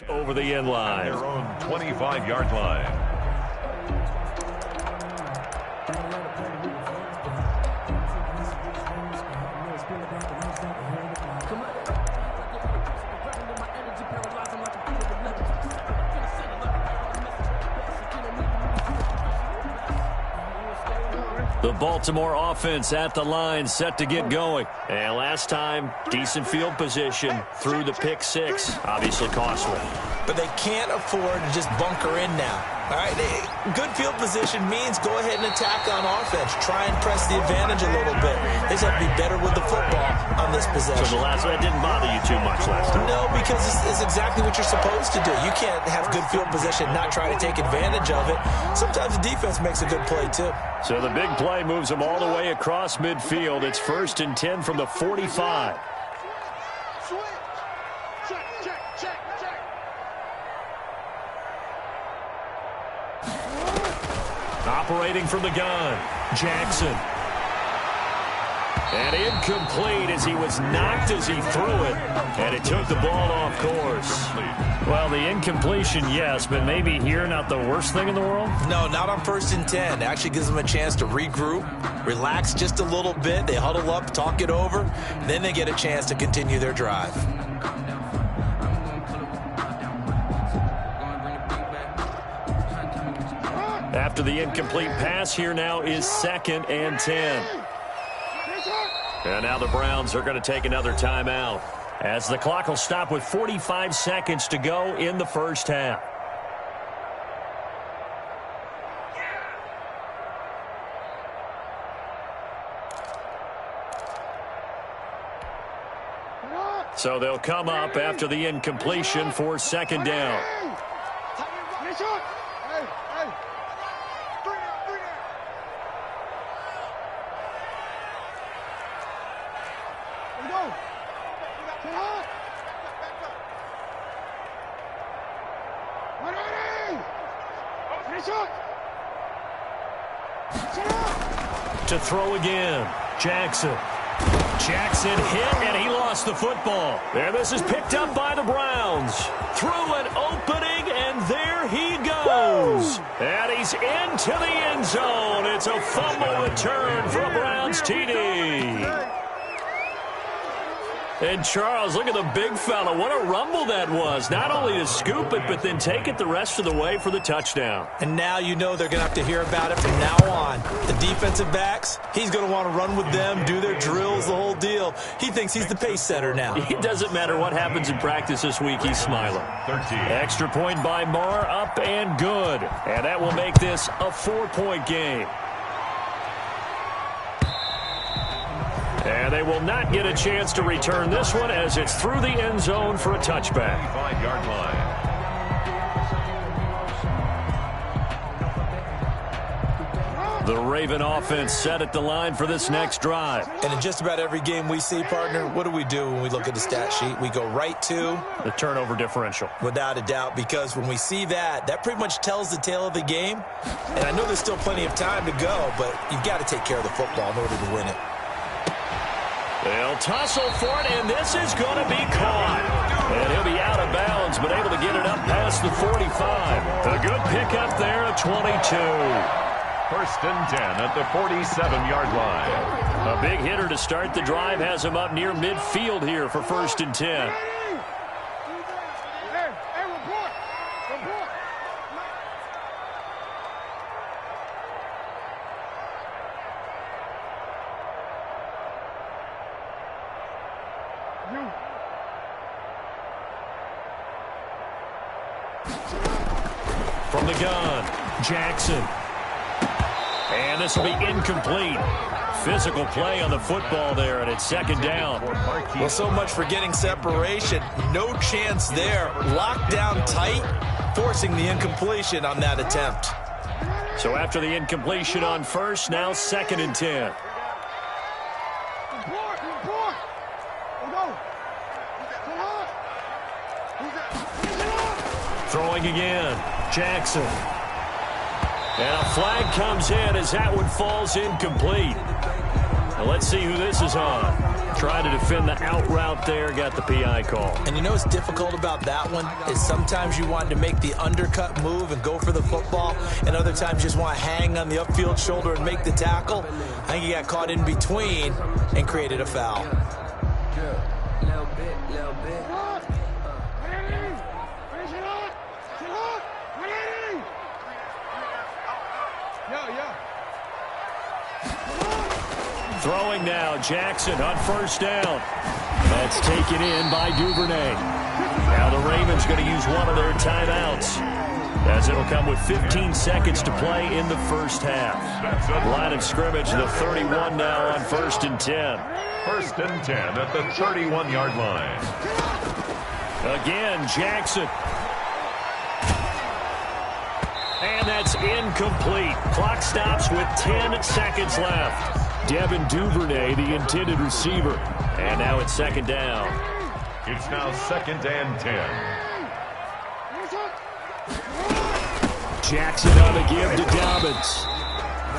Over the end line. Their own 25-yard line. The Baltimore offense at the line, set to get going. And last time, decent field position through the pick six. Obviously costly. But they can't afford to just bunker in now. All right, good field position means go ahead and attack on offense. Try and press the advantage a little bit. They just have to be better with the football on this possession. So the last one didn't bother you too much last time? No, because it's exactly what you're supposed to do. You can't have good field position and not try to take advantage of it. Sometimes the defense makes a good play, too. So the big play moves them all the way across midfield. It's 1st and 10 from the 45. Operating from the gun, Jackson. And incomplete as he was knocked as he threw it. And it took the ball off course. Well, the incompletion, yes, but maybe here not the worst thing in the world? No, not on 1st and 10. It actually gives them a chance to regroup, relax just a little bit. They huddle up, talk it over. Then they get a chance to continue their drive. After the incomplete pass, here now is 2nd and 10. And now the Browns are going to take another timeout as the clock will stop with 45 seconds to go in the first half. So they'll come up after the incompletion for 2nd down. To throw again, Jackson. Jackson hit, and he lost the football. And this is picked up by the Browns. Through an opening, and there he goes. And he's into the end zone. It's a fumble return for a Browns TD. And Charles, look at the big fella. What a rumble that was. Not only to scoop it, but then take it the rest of the way for the touchdown. And now you know they're going to have to hear about it from now on. The defensive backs, he's going to want to run with them, do their drills, the whole deal. He thinks he's the pace setter now. It doesn't matter what happens in practice this week. He's smiling. 13. Extra point by Marr, up and good. And that will make this a 4-point game. And they will not get a chance to return this one as it's through the end zone for a touchback. 5-yard line. The Raven offense set at the line for this next drive. And in just about every game we see, partner, what do we do when we look at the stat sheet? We go right to the turnover differential. Without a doubt, because when we see that, that pretty much tells the tale of the game. And I know there's still plenty of time to go, but you've got to take care of the football in order to win it. They'll tussle for it, and this is going to be caught. And he'll be out of bounds, but able to get it up past the 45. A good pickup there at 22. 1st and 10 at the 47-yard line. A big hitter to start the drive has him up near midfield here for 1st and 10. From the gun, Jackson. And this will be incomplete. Physical play on the football there, and it's 2nd down. Well, so much for getting separation. No chance there. Locked down tight, forcing the incompletion on that attempt. So after the incompletion on 1st, now 2nd and 10. Throwing again, Jackson. And a flag comes in as that one falls incomplete. Now let's see who this is on. Trying to defend the out route there, got the PI call. And you know what's difficult about that one is sometimes you want to make the undercut move and go for the football, and other times you just want to hang on the upfield shoulder and make the tackle. I think he got caught in between and created a foul. Throwing now, Jackson on first down. That's taken in by Duvernay. Now the Ravens going to use one of their timeouts, as it'll come with 15 seconds to play in the first half. Line of scrimmage, the 31 now on 1st and 10. 1st and 10 at the 31-yard line. Again, Jackson. And that's incomplete. Clock stops with 10 seconds left. Devin Duvernay, the intended receiver. And now it's 2nd down. It's now 2nd and 10. Jackson on the give to Dobbins.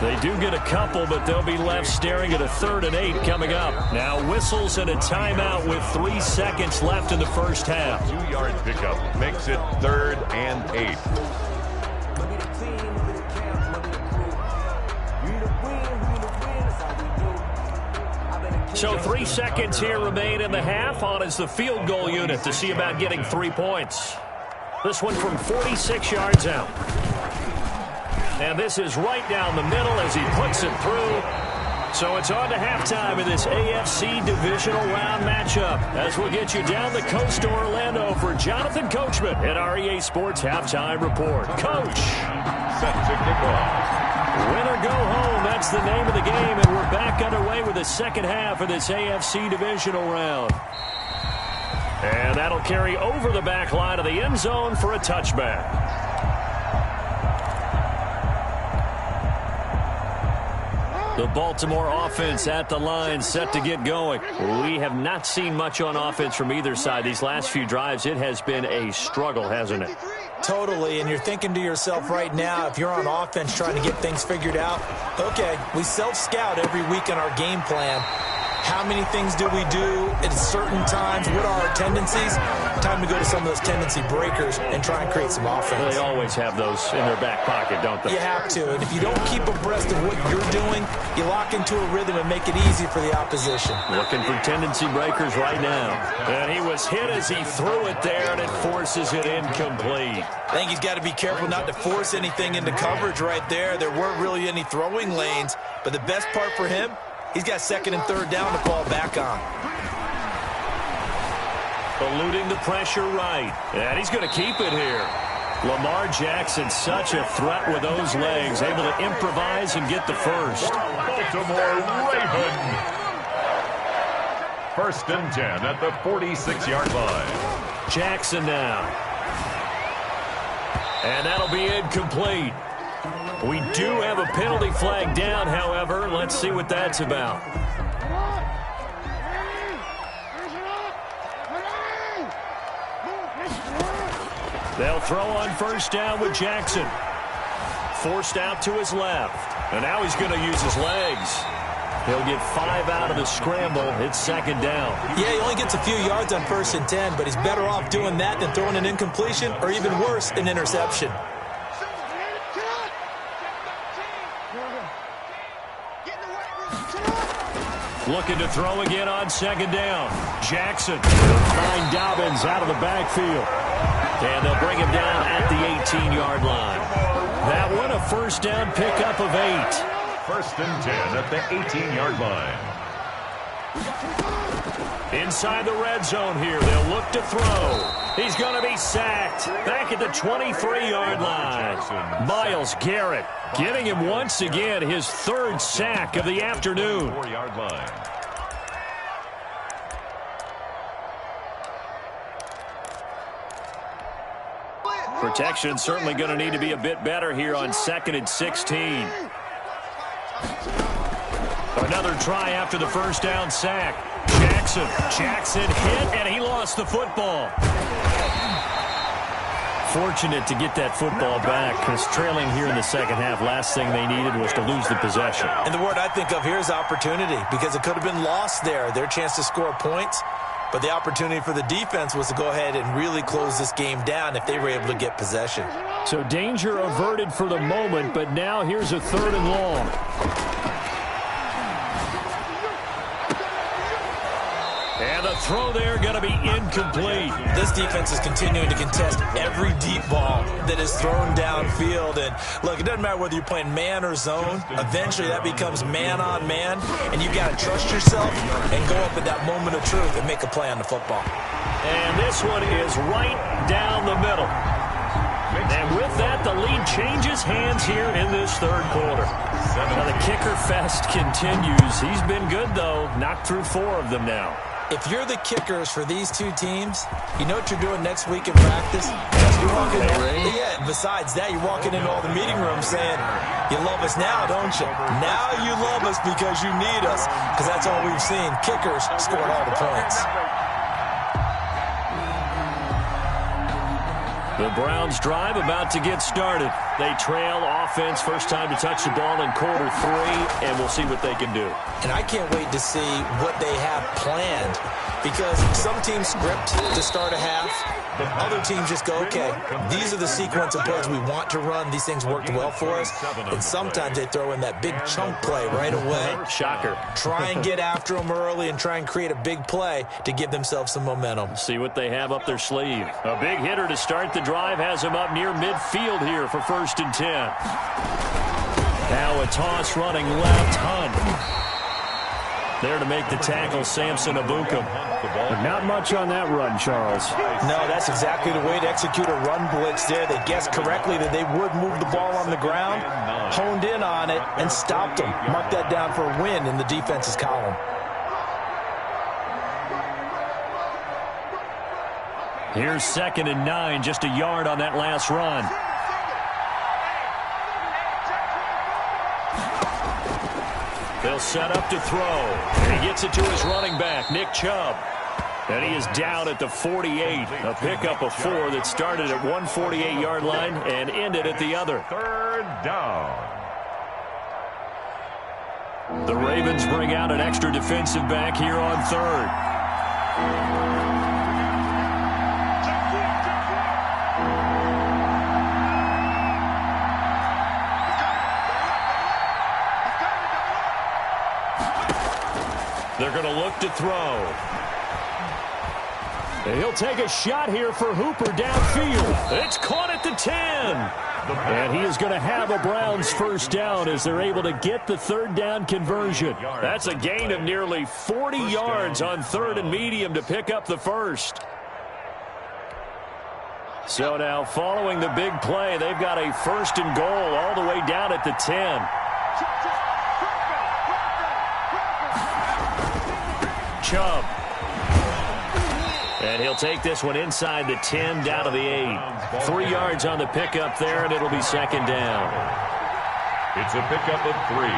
They do get a couple, but they'll be left staring at a 3rd and 8 coming up. Now whistles and a timeout with 3 seconds left in the first half. 2-yard pickup makes it 3rd and 8. So 3 seconds here remain in the half. On is the field goal unit to see about getting 3 points. This one from 46 yards out. And this is right down the middle as he puts it through. So it's on to halftime in this AFC divisional round matchup, as we'll get you down the coast to Orlando for Jonathan Coachman at our EA Sports Halftime Report. Coach. Set to kick off. Win or go home, that's the name of the game, and we're back underway with the second half of this AFC divisional round. And that'll carry over the back line of the end zone for a touchback. The Baltimore offense at the line, set to get going. We have not seen much on offense from either side. These last few drives, it has been a struggle, hasn't it? Totally, and you're thinking to yourself right now, if you're on offense trying to get things figured out, okay, we self-scout every week in our game plan. How many things do we do at certain times? What are our tendencies? Time to go to some of those tendency breakers and try and create some offense. They always have those in their back pocket, don't they? You have to, and if you don't keep abreast of what you're doing, you lock into a rhythm and make it easy for the opposition. Looking for tendency breakers right now. And he was hit as he threw it there, and it forces it incomplete. I think he's got to be careful not to force anything into coverage right there. There weren't really any throwing lanes, but the best part for him, he's got 2nd and 3rd down to fall back on. Eluding the pressure right. And he's going to keep it here. Lamar Jackson, such a threat with those legs, able to improvise and get the first. Baltimore Raven. 1st and 10 at the 46-yard line. Jackson now. And that'll be incomplete. We do have a penalty flag down, however. Let's see what that's about. They'll throw on first down with Jackson. Forced out to his left. And now he's going to use his legs. He'll get 5 out of the scramble. It's 2nd down. Yeah, he only gets a few yards on 1st and 10, but he's better off doing that than throwing an incompletion or even worse, an interception. Looking to throw again on 2nd down. Jackson will find Dobbins out of the backfield. And they'll bring him down at the 18-yard line. That one, a first down pickup of 8. 1st and 10 at the 18-yard line. Inside the red zone here, they'll look to throw. He's going to be sacked back at the 23-yard line. Myles Garrett getting him once again his 3rd sack of the afternoon. 4-yard line. Protection certainly going to need to be a bit better here on 2nd and 16. Another try after the first down sack. Jackson hit, and he lost the football. Fortunate to get that football back, because trailing here in the second half, last thing they needed was to lose the possession. And the word I think of here is opportunity, because it could have been lost there. Their chance to score points, but the opportunity for the defense was to go ahead and really close this game down if they were able to get possession. So danger averted for the moment, but now here's a 3rd and long. And the throw there going to be incomplete. This defense is continuing to contest every deep ball that is thrown downfield. And look, it doesn't matter whether you're playing man or zone. Eventually that becomes man on man, and you've got to trust yourself and go up at that moment of truth and make a play on the football. And this one is right down the middle. And with that, the lead changes hands here in this 3rd quarter. Now the kicker fest continues. He's been good, though. Knocked through 4 of them now. If you're the kickers for these two teams, you know what you're doing next week in practice? You're walking besides that, you're walking into all the meeting rooms saying, you love us now, don't you? Now you love us because you need us, because that's all we've seen. Kickers scored all the points. The Browns drive about to get started. They trail offense, first time to touch the ball in quarter 3, and we'll see what they can do. And I can't wait to see what they have planned, because some teams script to start a half. Other teams just go, okay, these are the sequence of plays we want to run. These things worked well for us. And sometimes they throw in that big chunk play right away. Shocker. Try and get after them early and try and create a big play to give themselves some momentum. See what they have up their sleeve. A big hitter to start the drive has them up near midfield here for 1st and 10. Now a toss running left. Hunt. There to make the tackle, Samson Abukum. But not much on that run, Charles. No, that's exactly the way to execute a run blitz there. They guessed correctly that they would move the ball on the ground, honed in on it, and stopped them. Mark that down for a win in the defense's column. Here's 2nd and 9, just a yard on that last run. They'll set up to throw. And he gets it to his running back, Nick Chubb. And he is down at the 48. A pickup of 4 that started at 148-yard line and ended at the other. 3rd down. The Ravens bring out an extra defensive back here on 3rd. They're going to look to throw. And he'll take a shot here for Hooper downfield. It's caught at the 10. And he is going to have a Browns 1st down as they're able to get the 3rd down conversion. That's a gain of nearly 40 yards on 3rd and medium to pick up the 1st. So now following the big play, they've got a 1st and goal all the way down at the 10. Chubb. And he'll take this one inside the 10 down to the 8. 3 yards on the pickup there, and it'll be 2nd down. It's a pickup of 3.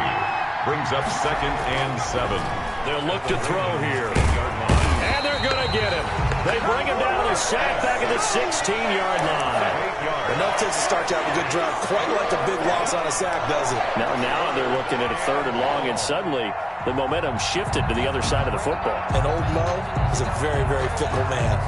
Brings up 2nd and 7. They'll look to throw here. And they're going to get him. They bring him down to sack back at the 16-yard line. Enough takes to start to have a good drive, quite like a big loss on a sack, does it? Now they're looking at a 3rd and long, and suddenly the momentum shifted to the other side of the football. And old Mo is a very, very fickle man.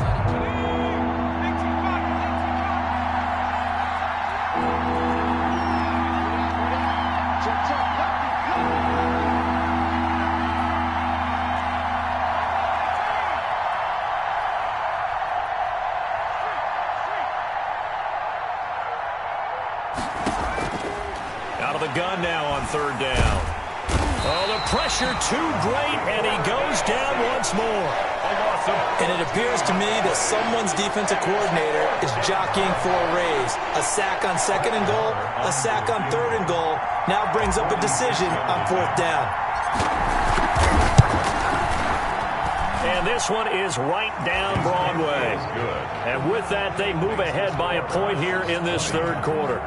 Out of the gun now on 3rd down. Oh, the pressure too great, and he goes down once more. And it appears to me that someone's defensive coordinator is jockeying for a raise. A sack on 2nd and goal, a sack on 3rd and goal, now brings up a decision on 4th down. And this one is right down Broadway. And with that, they move ahead by a point here in this 3rd quarter.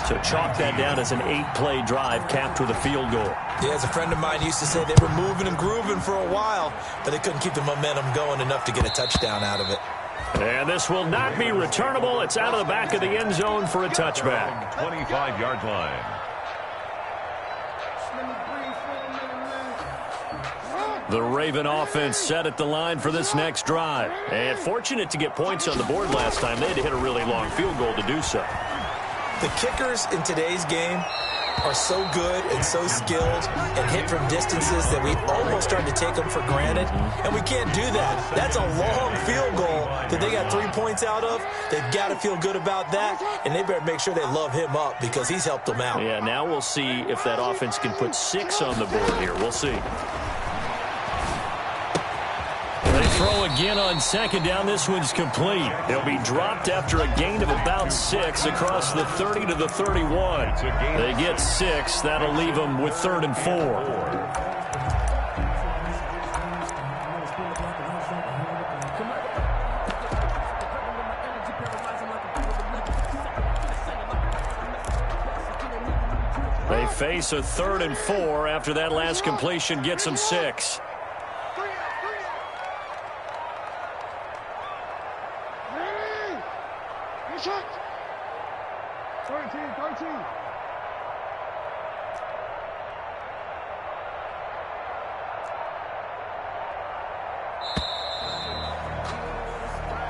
So chalk that down as an 8-play drive capped with a field goal. Yeah, as a friend of mine used to say, they were moving and grooving for a while, but they couldn't keep the momentum going enough to get a touchdown out of it. And this will not be returnable. It's out of the back of the end zone for a touchback. 25-yard line. The Raven offense set at the line for this next drive. And fortunate to get points on the board last time. They had to hit a really long field goal to do so. The kickers in today's game are so good and so skilled and hit from distances that we almost start to take them for granted. And we can't do that. That's a long field goal that they got 3 points out of. They've got to feel good about that. And they better make sure they love him up because he's helped them out. Yeah, now we'll see if that offense can put 6 on the board here. We'll see. They throw again on second down. This one's complete. They'll be dropped after a gain of about 6 across the 30 to the 31. They get 6. That'll leave them with 3rd and 4. They face a 3rd and 4 after that last completion gets them 6.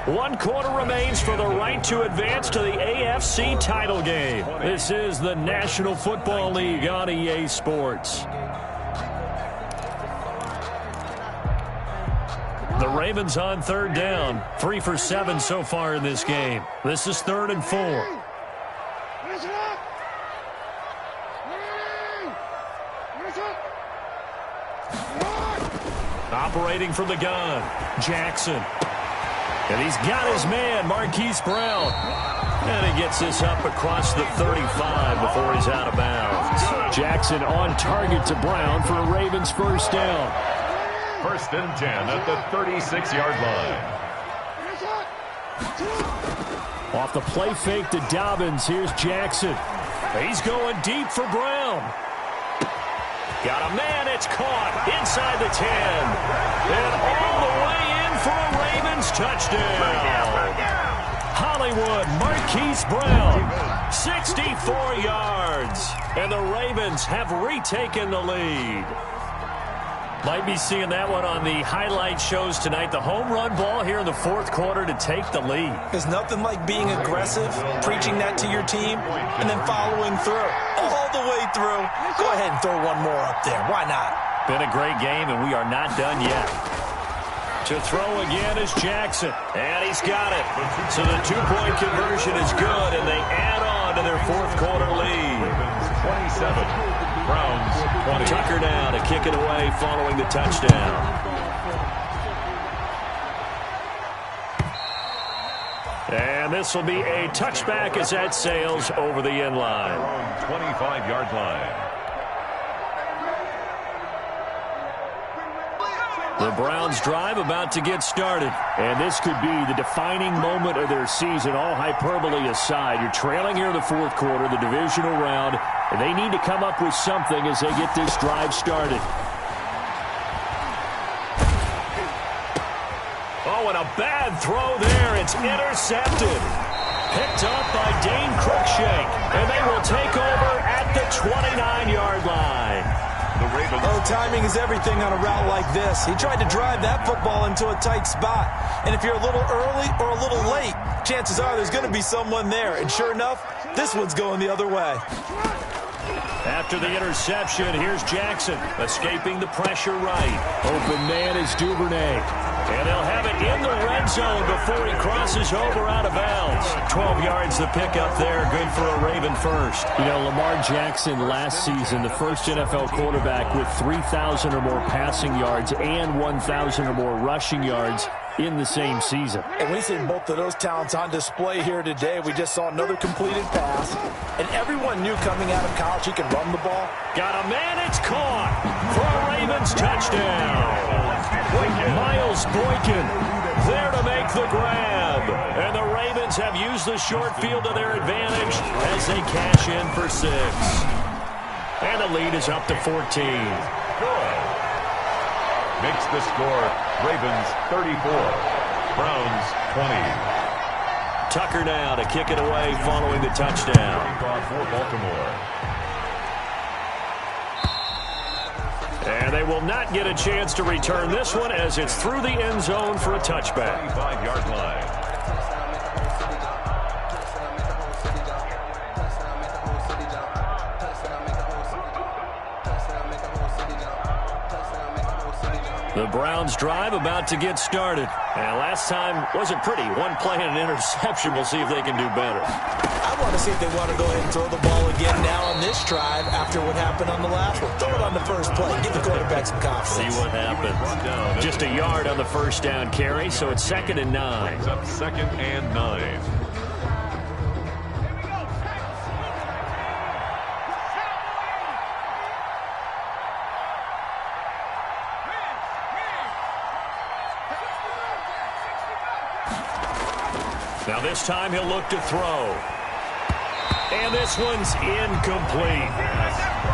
One quarter remains for the right to advance to the AFC title game. This is the National Football League on EA Sports. The Ravens on 3rd down. 3 for 7 so far in this game. This is 3rd and 4. Operating from the gun, Jackson. And he's got his man, Marquise Brown. And he gets this up across the 35 before he's out of bounds. Jackson on target to Brown for a Ravens first down. 1st and 10 at the 36-yard line. Off the play fake to Dobbins, here's Jackson. He's going deep for Brown. Got a man, it's caught inside the 10. And all the way in for a Ravens touchdown. Hollywood, Marquise Brown, 64 yards. And the Ravens have retaken the lead. Might be seeing that one on the highlight shows tonight. The home run ball here in the 4th quarter to take the lead. There's nothing like being aggressive, preaching that to your team, and then following through. All the way through. Go ahead and throw one more up there. Why not? Been a great game, and we are not done yet. To throw again is Jackson, and he's got it. So the 2-point conversion is good, and they add on to their 4th quarter lead. 27. Browns 20. Tucker now to kick it away following the touchdown. And this will be a touchback as that sails over the end line. 25-yard line. The Browns drive about to get started. And this could be the defining moment of their season, all hyperbole aside. You're trailing here in the 4th quarter, the divisional round, and they need to come up with something as they get this drive started. Oh, and a bad throw there. It's intercepted. Picked up by Dane Cruikshank, and they will take over at the 29-yard line. Oh, timing is everything on a route like this. He tried to drive that football into a tight spot. And if you're a little early or a little late, chances are there's going to be someone there. And sure enough, this one's going the other way. After the interception, here's Jackson, escaping the pressure right. Open man is Duvernay. And they'll have it in the red zone before he crosses over out of bounds. 12 yards the pickup there. Good for a Raven first. You know, Lamar Jackson last season, the first NFL quarterback with 3,000 or more passing yards and 1,000 or more rushing yards in the same season. And we see both of those talents on display here today. We just saw another completed pass. And everyone knew coming out of college he could run the ball. Got a man, it's caught for a Ravens touchdown. Miles Boykin there to make the grab. And the Ravens have used the short field to their advantage as they cash in for 6. And the lead is up to 14. Good. Makes the score Ravens 34. Browns 20. Tucker now to kick it away following the touchdown. Kickoff for Baltimore. And they will not get a chance to return this one as it's through the end zone for a touchback. 25-yard line. The Browns drive about to get started. And last time wasn't pretty. One play and an interception. We'll see if they can do better. I want to see if they want to go ahead and throw the ball again now on this drive after what happened on the last one. Throw it on the first play. Give the quarterback some confidence. See what happens. Just a yard on the first down carry, so it's 2nd and 9. It's up 2nd and 9. Now this time he'll look to throw. And this one's incomplete.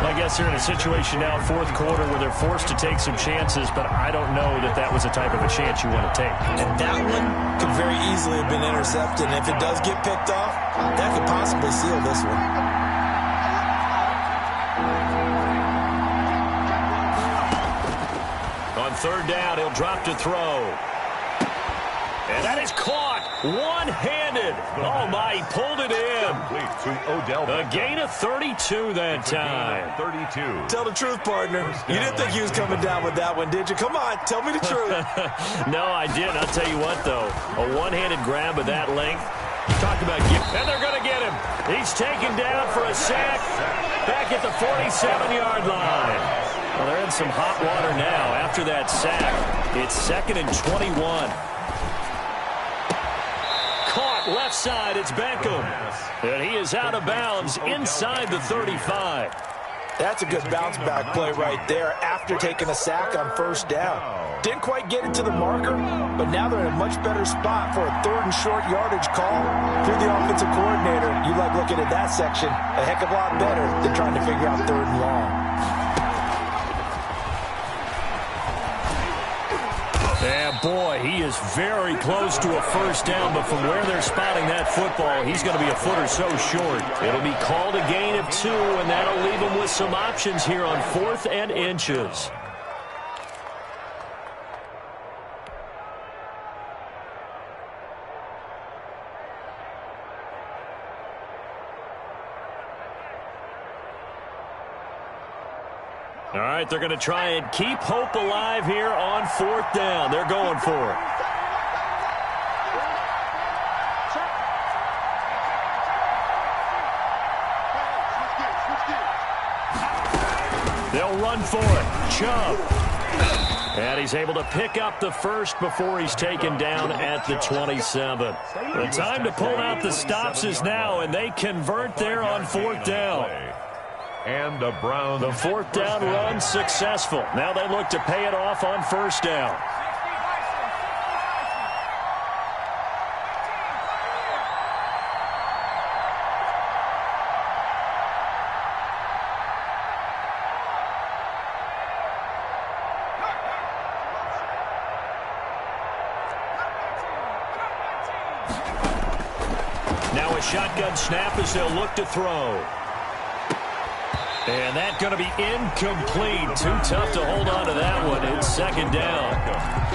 I guess they're in a situation now, fourth quarter, where they're forced to take some chances, but I don't know that that was the type of a chance you want to take. And that one could very easily have been intercepted. And if it does get picked off, that could possibly seal this one. On 3rd down, he'll drop to throw. And that is caught one-handed. Oh, my, he pulled it in. A gain of 32 that time. 32. Tell the truth, partner. You didn't think he was coming down with that one, did you? Come on, tell me the truth. No, I didn't. I'll tell you what, though. A one-handed grab of that length. Talk about get. And they're going to get him. He's taken down for a sack back at the 47-yard line. Well, they're in some hot water now after that sack. It's 2nd and 21. Left side, it's Beckham. And he is out of bounds inside the 35. That's a good bounce back play right there after taking a sack on 1st down. Didn't quite get it to the marker, but now they're in a much better spot for a 3rd and short yardage call. If you're the offensive coordinator, you like looking at that section a heck of a lot better than trying to figure out 3rd and long. And boy, he is very close to a 1st down, but from where they're spotting that football, he's going to be a foot or so short. It'll be called a gain of 2, and that'll leave him with some options here on 4th and inches. All right, they're going to try and keep hope alive here on 4th down. They're going for it. They'll run for it. Chubb. And he's able to pick up the first before he's taken down at the 27. The time to pull out the stops is now, and they convert there on 4th down. And the Browns. The 4th down run successful. Now they look to pay it off on 1st down. Now a shotgun snap as they'll look to throw. And that's going to be incomplete. Too tough to hold on to that one. It's 2nd down.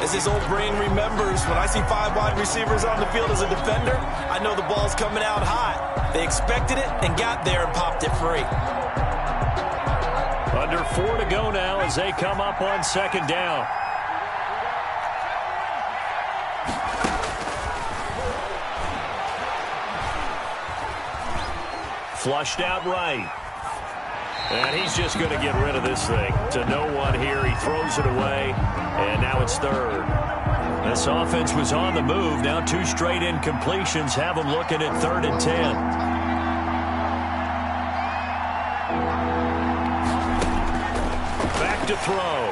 As his old brain remembers, when I see 5 wide receivers on the field as a defender, I know the ball's coming out hot. They expected it and got there and popped it free. Under 4 to go now as they come up on 2nd down. Flushed out right. And he's just going to get rid of this thing. To no one here. He throws it away. And now it's 3rd. This offense was on the move. Now 2 straight incompletions have them looking at 3rd and 10. Back to throw.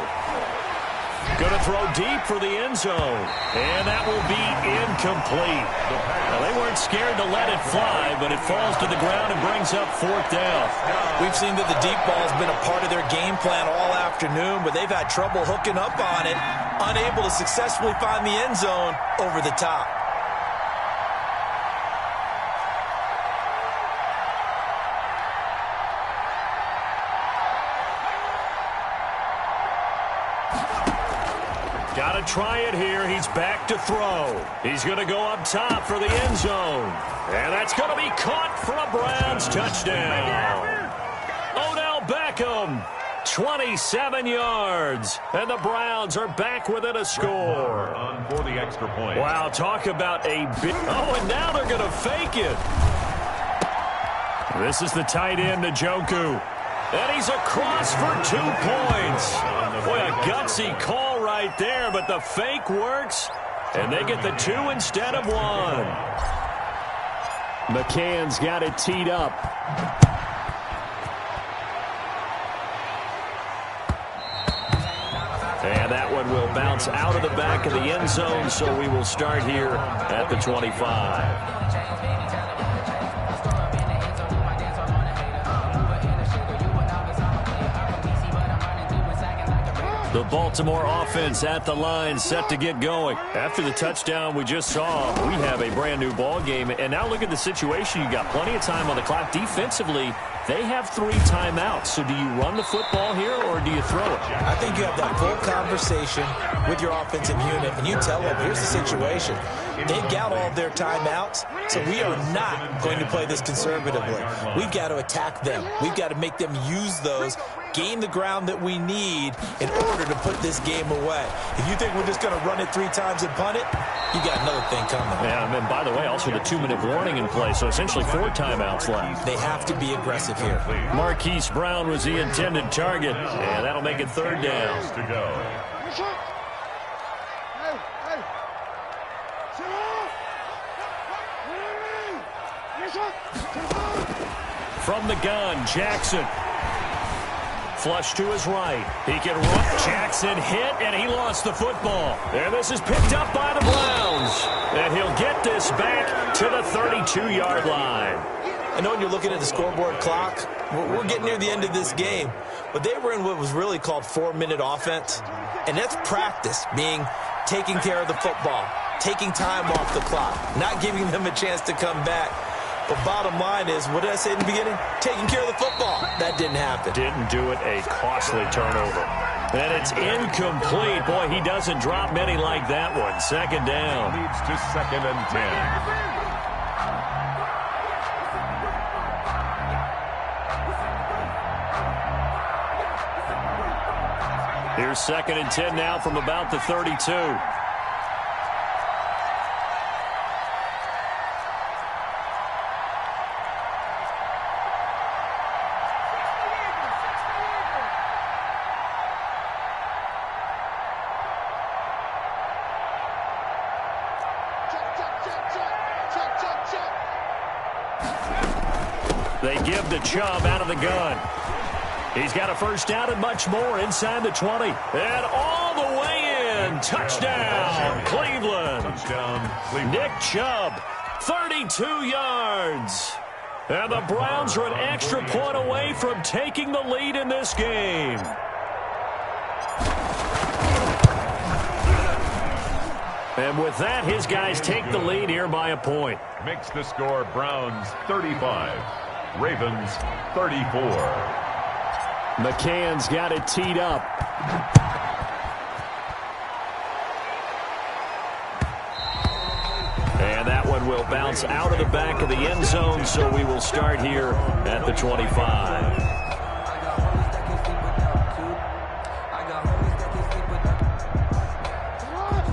Going to throw deep for the end zone. And that will be incomplete. Now, they weren't scared to let it fly, but it falls to the ground and brings up fourth down. We've seen that the deep ball has been a part of their game plan all afternoon, but they've had trouble hooking up on it, unable to successfully find the end zone over the top. Got to try it here. He's back to throw. He's going to go up top for the end zone. And that's going to be caught for a Browns touchdown. Odell Beckham, 27 yards. And the Browns are back within a score. On for the extra point. Wow, talk about a big... Oh, and now they're going to fake it. This is the tight end, Njoku. And he's across for 2 points. Boy, a gutsy call right there, but the fake works, and they get the 2 instead of 1. McCann's got it teed up. And that one will bounce out of the back of the end zone, so we will start here at the 25. The Baltimore offense at the line, set to get going. After the touchdown we just saw, we have a brand new ball game. And now look at the situation. You got plenty of time on the clock. Defensively, they have 3 timeouts. So do you run the football here or do you throw it? I think you have that full conversation with your offensive unit, and you tell them, here's the situation. They've got all of their timeouts, so we are not going to play this conservatively. We've got to attack them. We've got to make them use those, gain the ground that we need in order to put this game away. If you think we're just going to run it 3 times and punt it, you got another thing coming. Yeah, and by the way, also the 2-minute warning in play, so essentially 4 timeouts left. They have to be aggressive here. Marquise Brown was the intended target, and that'll make it 3rd down. To go. From the gun, Jackson. Flush to his right. He can run. Jackson hit, and he lost the football. And this is picked up by the Browns. And he'll get this back to the 32-yard line. I know when you're looking at the scoreboard clock, we're getting near the end of this game, but they were in what was really called 4-minute offense, and that's practice, meaning taking care of the football, taking time off the clock, not giving them a chance to come back. But bottom line is, what did I say in the beginning? Taking care of the football. That didn't happen. Didn't do it, a costly turnover. And it's incomplete. Boy, he doesn't drop many like that one. 2nd down. Leads to 2nd and 10. Here's 2nd and 10 now from about the 32. They give the Chubb out of the gun. He's got a 1st down and much more inside the 20. And all the way in. Touchdown, Cleveland. Touchdown, Cleveland. Nick Chubb, 32 yards. And the Browns are an extra point away from taking the lead in this game. And with that, his guys take the lead here by a point. Makes the score Browns 35, Ravens 34. McCann's got it teed up. And that one will bounce out of the back of the end zone, so we will start here at the 25.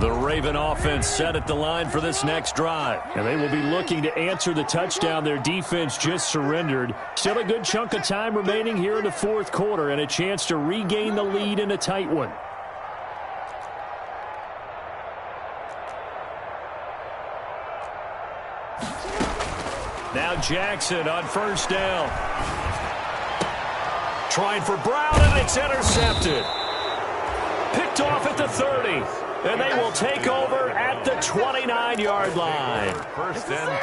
The Raven offense set at the line for this next drive. And they will be looking to answer the touchdown their defense just surrendered. Still a good chunk of time remaining here in the 4th quarter and a chance to regain the lead in a tight one. Now Jackson on 1st down. Trying for Brown, and it's intercepted. Picked picked off at the 30. And they will take over at the 29-yard line.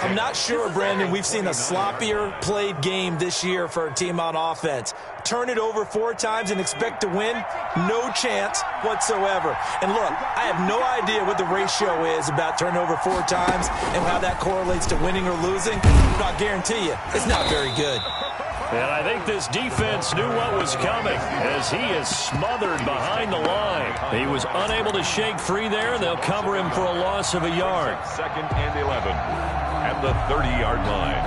I'm not sure, Brandon, we've seen a sloppier played game this year for a team on offense. Turn it over 4 times and expect to win? No chance whatsoever. And look, I have no idea what the ratio is about turning over 4 times and how that correlates to winning or losing. But I'll guarantee you, it's not very good. And I think this defense knew what was coming as he is smothered behind the line. He was unable to shake free there. They'll cover him for a loss of a yard. 2nd and 11 at the 30-yard line.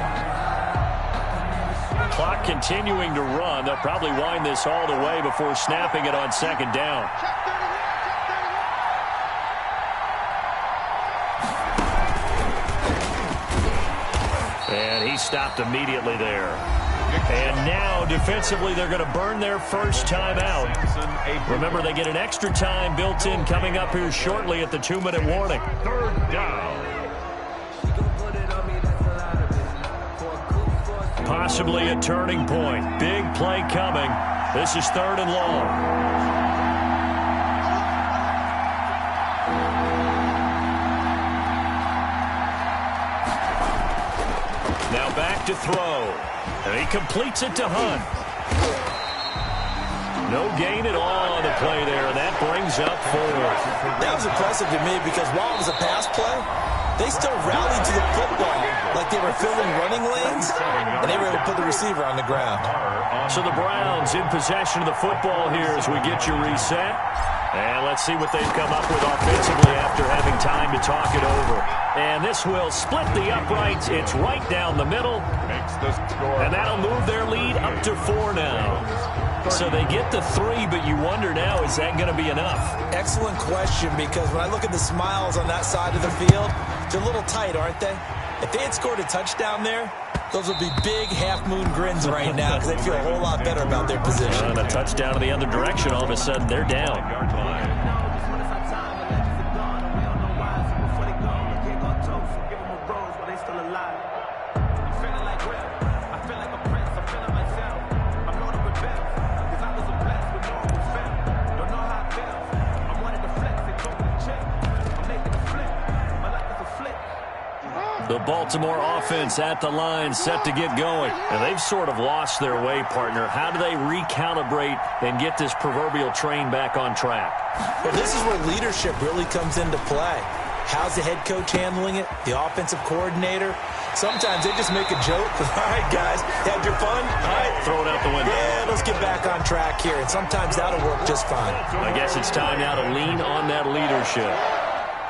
Clock continuing to run. They'll probably wind this all the way before snapping it on 2nd down. And he stopped immediately there. And now, defensively, they're going to burn their first time out. Remember, they get an extra time built in coming up here shortly at the 2-minute warning. 3rd down. Possibly a turning point. Big play coming. This is 3rd and long. Now back to throw. And he completes it to Hunt. No gain at all on the play there, and that brings up 4. That was impressive to me because while it was a pass play, they still rallied to the football like they were filling running lanes, and they were able to put the receiver on the ground. So the Browns in possession of the football here as we get you reset. And let's see what they've come up with offensively after having time to talk it over. And this will split the uprights. It's right down the middle. And that'll move their lead up to 4 now. So they get the 3, but you wonder now, is that going to be enough? Excellent question, because when I look at the smiles on that side of the field, they're a little tight, aren't they? If they had scored a touchdown there, those would be big half-moon grins right now because they feel a whole lot better about their position. And a touchdown in the other direction, all of a sudden they're down. The Baltimore offense at the line, set to get going. And they've sort of lost their way, partner. How do they recalibrate and get this proverbial train back on track? Well, this is where leadership really comes into play. How's the head coach handling it? The offensive coordinator? Sometimes they just make a joke. All right, guys, had your fun? All right. Throw it out the window. Yeah, let's get back on track here. And sometimes that'll work just fine. I guess it's time now to lean on that leadership.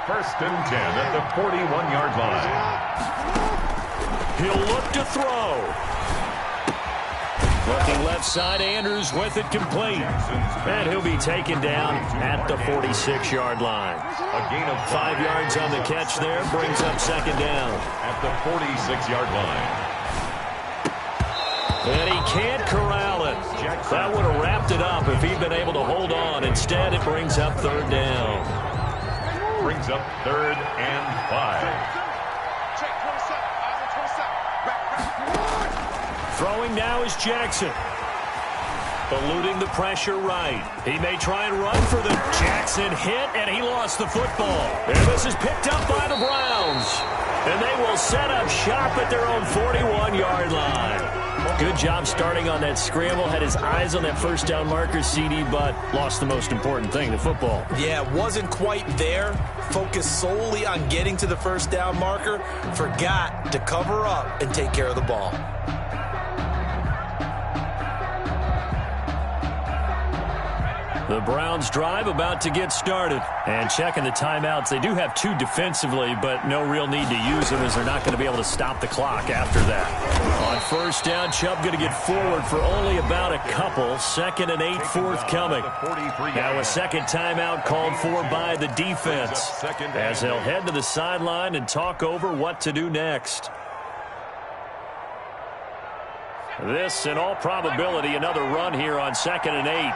1st and 10 at the 41-yard line. He'll look to throw. Looking left side, Andrews with it complete. And he'll be taken down at the 46-yard line. A gain of 5 yards on the catch there, brings up 2nd down. At the 46-yard line. And he can't corral it. That would have wrapped it up if he'd been able to hold on. Instead, it brings up 3rd down. Brings up 3rd and 5. Throwing now is Jackson. Eluding the pressure right. He may try and run for the Jackson hit, and he lost the football. And this is picked up by the Browns. And they will set up shop at their own 41-yard line. Good job starting on that scramble. Had his eyes on that first down marker, CD, but lost the most important thing, the football. Yeah, wasn't quite there. Focused solely on getting to the first down marker. Forgot to cover up and take care of the ball. The Browns drive about to get started. And checking the timeouts, they do have 2 defensively, but no real need to use them as they're not going to be able to stop the clock after that. On first down, Chubb going to get forward for only about a couple. 2nd and 8 forthcoming. Now a 2nd timeout called for by the defense as they'll head to the sideline and talk over what to do next. This, in all probability, another run here on 2nd and 8.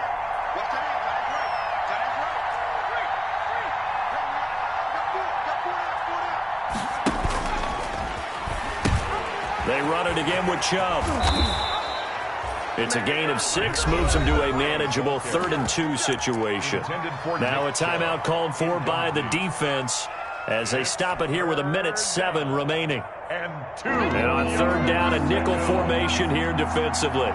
They run it again with Chubb. It's a gain of 6, moves them to a manageable 3rd and 2 situation. Now a timeout called for by the defense as they stop it here with 1:07 remaining. And on 3rd down, a nickel formation here defensively.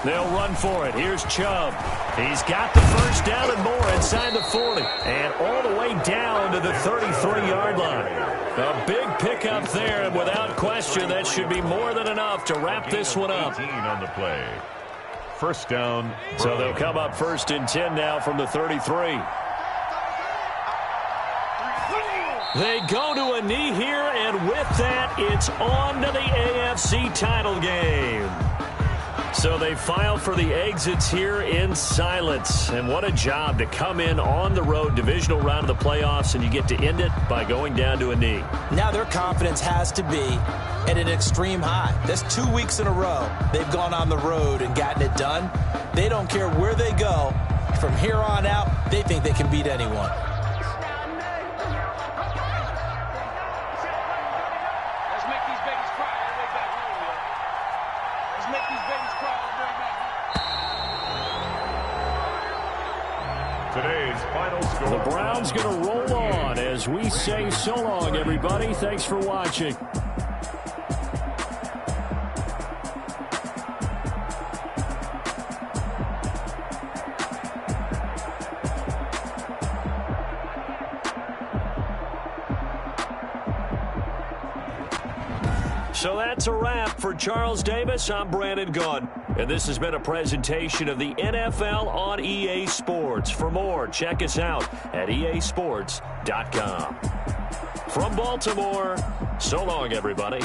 They'll run for it. Here's Chubb. He's got the first down and more inside the 40. And all the way down to the 33-yard line. A big pickup there, and without question, that should be more than enough to wrap this one up. 18 on the play. First down. So they'll come up 1st and 10 now from the 33. They go to a knee here, and with that, it's on to the AFC title game. So they file for the exits here in silence. And what a job to come in on the road, divisional round of the playoffs, and you get to end it by going down to a knee. Now their confidence has to be at an extreme high. That's 2 weeks in a row they've gone on the road and gotten it done. They don't care where they go. From here on out, they think they can beat anyone. Today's final score. The Browns going to roll on as we say so long, everybody. Thanks for watching. So that's a wrap for Charles Davis. I'm Brandon Gaudin, and this has been a presentation of the NFL on EA Sports. For more, check us out at easports.com. From Baltimore, so long, everybody.